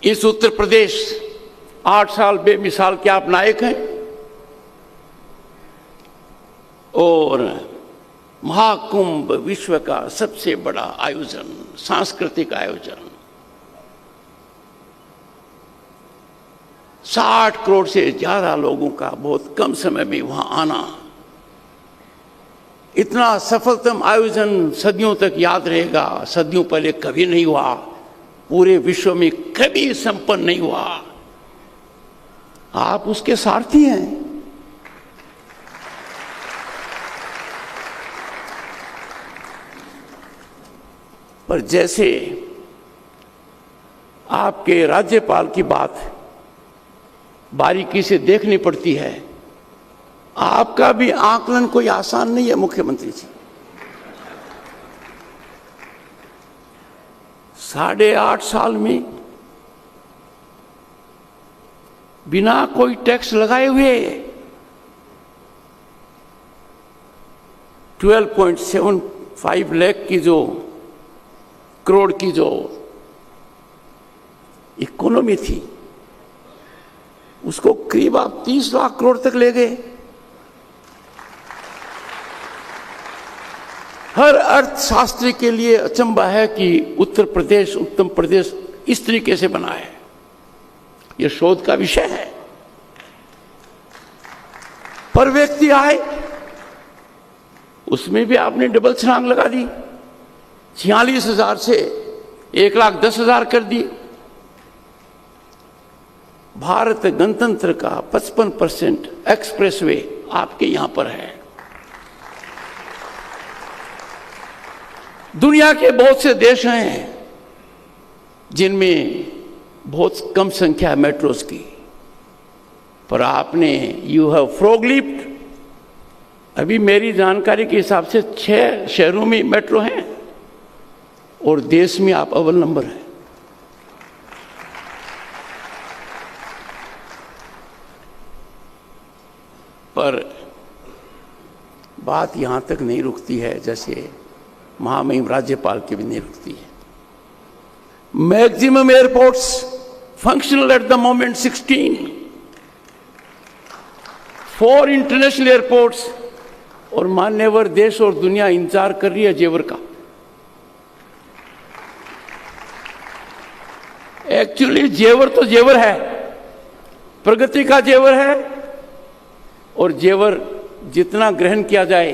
इस उत्तर प्रदेश 8 साल बेमिसाल के आप नायक हैं और महाकुंभ विश्व का सबसे बड़ा आयोजन, सांस्कृतिक आयोजन, 60 करोड़ से ज्यादा लोगों का बहुत कम समय में वहां आना, इतना सफलतम आयोजन सदियों तक याद रहेगा। सदियों पहले कभी नहीं हुआ, पूरे विश्व में कभी संपन्न नहीं हुआ। आप उसके सारथी हैं। पर जैसे आपके राज्यपाल की बात बारीकी से देखनी पड़ती है, आपका भी आकलन कोई आसान नहीं है मुख्यमंत्री जी। 8.5 साल में बिना कोई टैक्स लगाए हुए 12.75 लाख की जो करोड़ की जो इकोनॉमी थी, उसको करीब आप 30 लाख करोड़ तक ले गए। हर अर्थशास्त्री के लिए अचंभा है कि उत्तर प्रदेश इस तरीके से बना है। यह शोध का विषय है। पर व्यक्ति आए, उसमें भी आपने डबल छलांग लगा दी, 46,000 से 1,10,000 कर दी। भारत गणतंत्र का 55% एक्सप्रेसवे आपके यहां पर है। दुनिया के बहुत से देश हैं जिनमें बहुत कम संख्या है मेट्रोस की, पर आपने यू हैव फ्रॉगलिप्ड। अभी मेरी जानकारी के हिसाब से 6 शहरों में मेट्रो हैं और देश में आप अव्वल नंबर हैं। पर बात यहां तक नहीं रुकती है, जैसे महामहिम राज्यपाल की भी नहीं रुकती है। Maximum airports functional at the moment 16, 4 international airports, और मान्यवर देश और दुनिया इंतजार कर रही है जेवर का। एक्चुअली जेवर तो जेवर है, प्रगति का जेवर है, और जेवर जितना ग्रहण किया जाए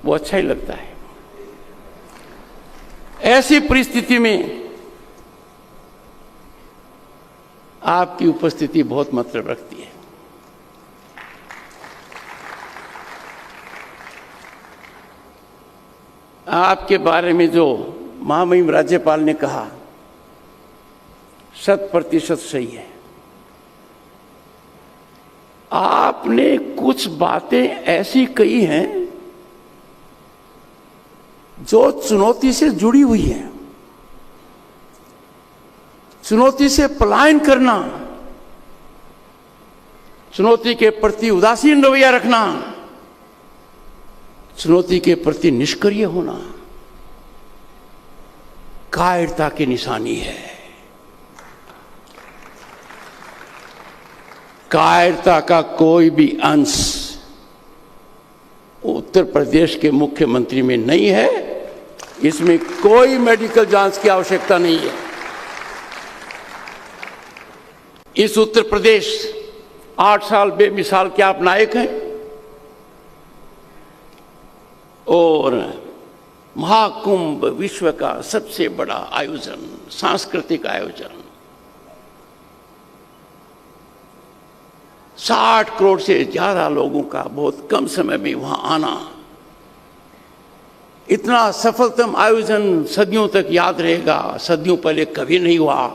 वो अच्छा ही लगता है। ऐसी परिस्थिति में आपकी उपस्थिति बहुत मतलब रखती है। आपके बारे में जो महामहिम राज्यपाल ने कहा 100% सही है। आपने कुछ बातें ऐसी कही हैं जो चुनौती से जुड़ी हुई है। चुनौती से पलायन करना, चुनौती के प्रति उदासीन रवैया रखना, चुनौती के प्रति निष्क्रिय होना कायरता की निशानी है। कायरता का कोई भी अंश उत्तर प्रदेश के मुख्यमंत्री में नहीं है। इसमें कोई मेडिकल जांच की आवश्यकता नहीं है। इस उत्तर प्रदेश 8 साल बेमिसाल के आप नायक हैं और महाकुंभ विश्व का सबसे बड़ा आयोजन, सांस्कृतिक आयोजन, 60 करोड़ से ज्यादा लोगों का बहुत कम समय में वहां आना, इतना सफलतम आयोजन सदियों तक याद रहेगा। सदियों पहले कभी नहीं हुआ,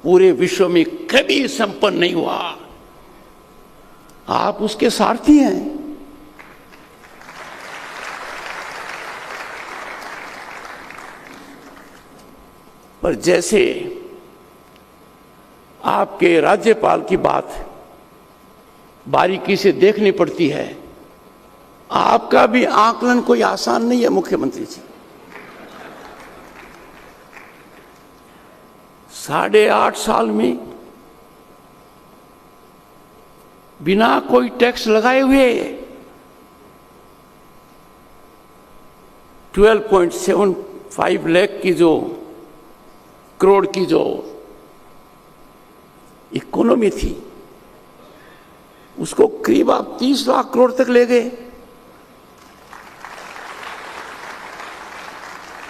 पूरे विश्व में कभी संपन्न नहीं हुआ। आप उसके सारथी हैं। पर जैसे आपके राज्यपाल की बात बारीकी से देखनी पड़ती है, आपका भी आकलन कोई आसान नहीं है मुख्यमंत्री जी। 8.5 साल में बिना कोई टैक्स लगाए हुए 12.75 लाख की जो करोड़ की जो इकोनॉमी थी, उसको करीब आप 30 लाख करोड़ तक ले गए।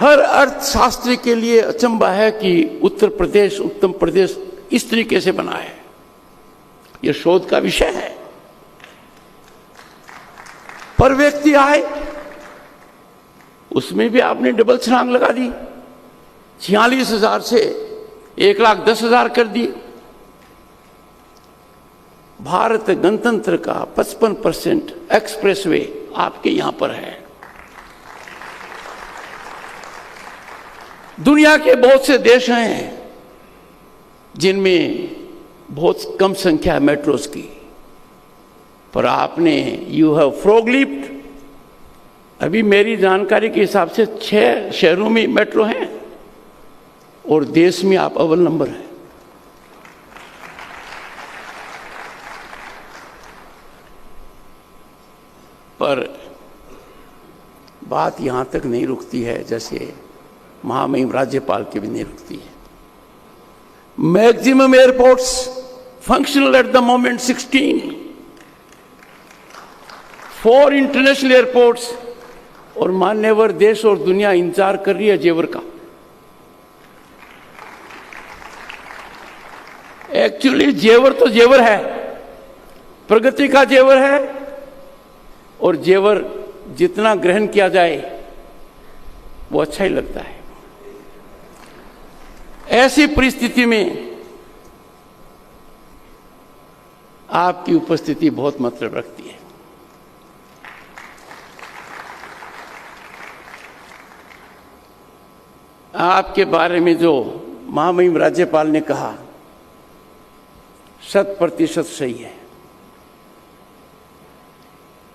हर अर्थशास्त्री के लिए अचंभा है कि उत्तर प्रदेश इस तरीके से बना है। यह शोध का विषय है। पर व्यक्ति आए, उसमें भी आपने डबल छलांग लगा दी। 46,000 से 1,10,000 कर दी। भारत गणतंत्र का 55% एक्सप्रेसवे आपके यहां पर है। दुनिया के बहुत से देश हैं जिनमें बहुत कम संख्या है मेट्रोस की, पर आपने यू हैव फ्रॉगलिप्ड। अभी मेरी जानकारी के हिसाब से 6 शहरों में मेट्रो हैं और देश में आप अव्वल नंबर हैं। पर बात यहां तक नहीं रुकती है, जैसे महामहिम राज्यपाल की भी नहीं रुकती है। Maximum airports functional at the moment 16, 4 international airports, और मान्यवर देश और दुनिया इंतजार कर रही है जेवर का। एक्चुअली जेवर तो जेवर है, प्रगति का जेवर है, और जेवर जितना ग्रहण किया जाए वो अच्छा ही लगता है। ऐसी परिस्थिति में आपकी उपस्थिति बहुत मतलब रखती है। आपके बारे में जो महामहिम राज्यपाल ने कहा 100% सही है।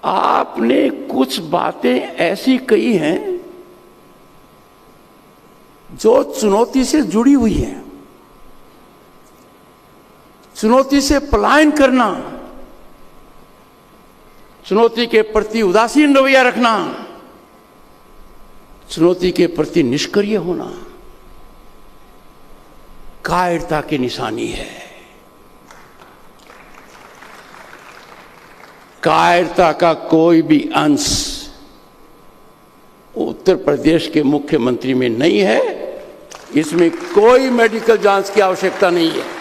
आपने कुछ बातें ऐसी कही हैं जो चुनौती से जुड़ी हुई है। चुनौती से पलायन करना, चुनौती के प्रति उदासीन रवैया रखना, चुनौती के प्रति निष्क्रिय होना कायरता की निशानी है। कायरता का कोई भी अंश उत्तर प्रदेश के मुख्यमंत्री में नहीं है। इसमें कोई मेडिकल जांच की आवश्यकता नहीं है।